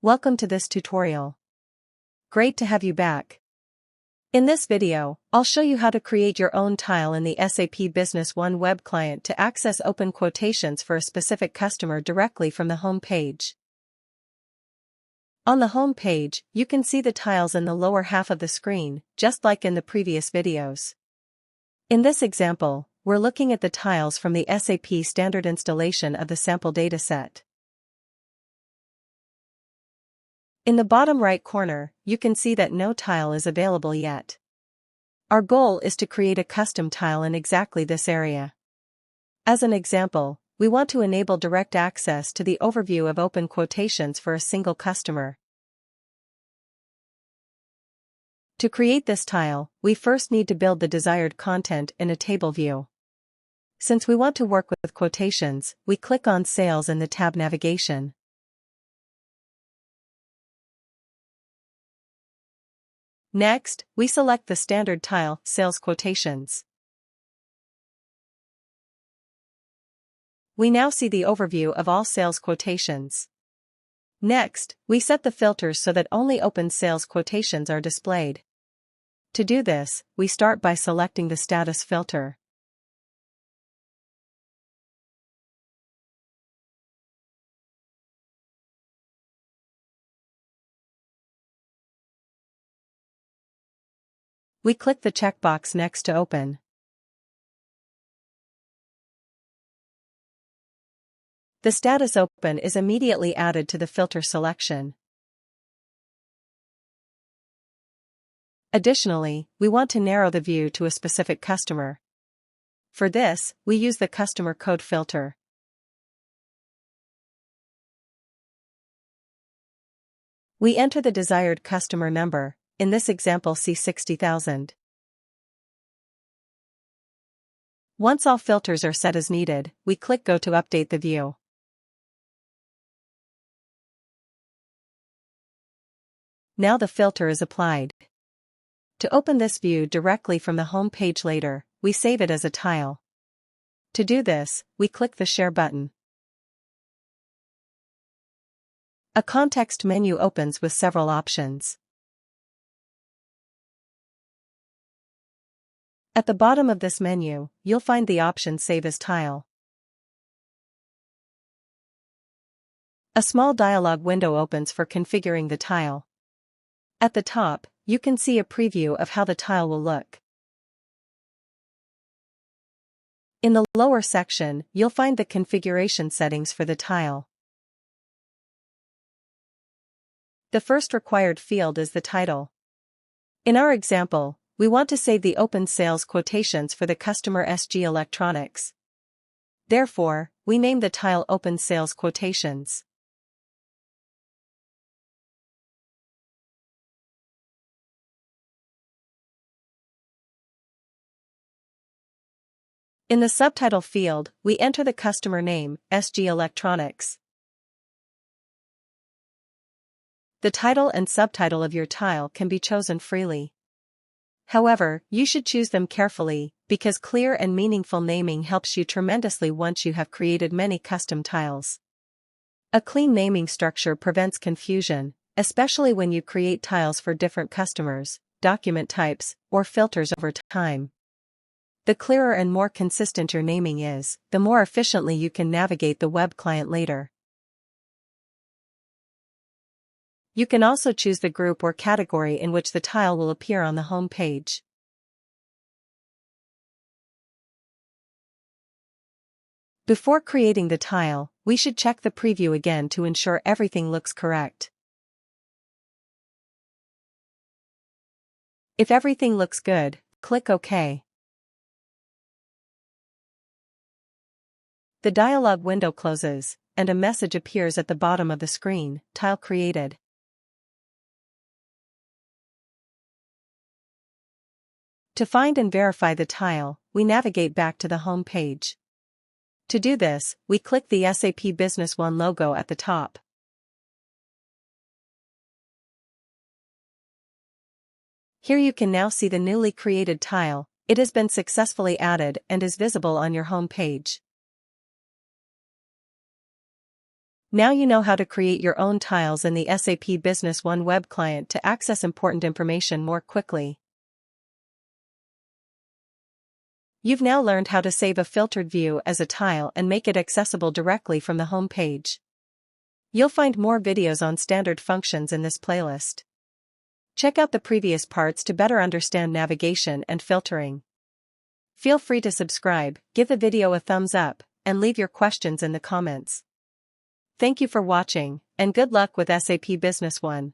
Welcome to this tutorial. Great to have you back. In this video, I'll show you how to create your own tile in the SAP Business One web client to access open quotations for a specific customer directly from the home page. On the home page, you can see the tiles in the lower half of the screen, just like in the previous videos. In this example, we're looking at the tiles from the SAP standard installation of the sample dataset. In the bottom right corner, you can see that no tile is available yet. Our goal is to create a custom tile in exactly this area. As an example, we want to enable direct access to the overview of open quotations for a single customer. To create this tile, we first need to build the desired content in a table view. Since we want to work with quotations, we click on Sales in the tab Navigation. Next, we select the standard tile, Sales Quotations. We now see the overview of all sales quotations. Next, we set the filters so that only open sales quotations are displayed. To do this, we start by selecting the status filter. We click the checkbox next to open. The status open is immediately added to the filter selection. Additionally, we want to narrow the view to a specific customer. For this, we use the customer code filter. We enter the desired customer number, in this example C60,000. Once all filters are set as needed, we click Go to update the view. Now the filter is applied. To open this view directly from the home page later, we save it as a tile. To do this, we click the Share button. A context menu opens with several options. At the bottom of this menu, you'll find the option Save as Tile. A small dialog window opens for configuring the tile. At the top, you can see a preview of how the tile will look. In the lower section, you'll find the configuration settings for the tile. The first required field is the title. In our example, we want to save the open sales quotations for the customer SG Electronics. Therefore, we name the tile Open Sales Quotations. In the subtitle field, we enter the customer name, SG Electronics. The title and subtitle of your tile can be chosen freely. However, you should choose them carefully, because clear and meaningful naming helps you tremendously once you have created many custom tiles. A clean naming structure prevents confusion, especially when you create tiles for different customers, document types, or filters over time. The clearer and more consistent your naming is, the more efficiently you can navigate the web client later. You can also choose the group or category in which the tile will appear on the home page. Before creating the tile, we should check the preview again to ensure everything looks correct. If everything looks good, click OK. The dialog window closes, and a message appears at the bottom of the screen, Tile created. To find and verify the tile, we navigate back to the home page. To do this, we click the SAP Business One logo at the top. Here you can now see the newly created tile. It has been successfully added and is visible on your home page. Now you know how to create your own tiles in the SAP Business One web client to access important information more quickly. You've now learned how to save a filtered view as a tile and make it accessible directly from the home page. You'll find more videos on standard functions in this playlist. Check out the previous parts to better understand navigation and filtering. Feel free to subscribe, give the video a thumbs up, and leave your questions in the comments. Thank you for watching, and good luck with SAP Business One.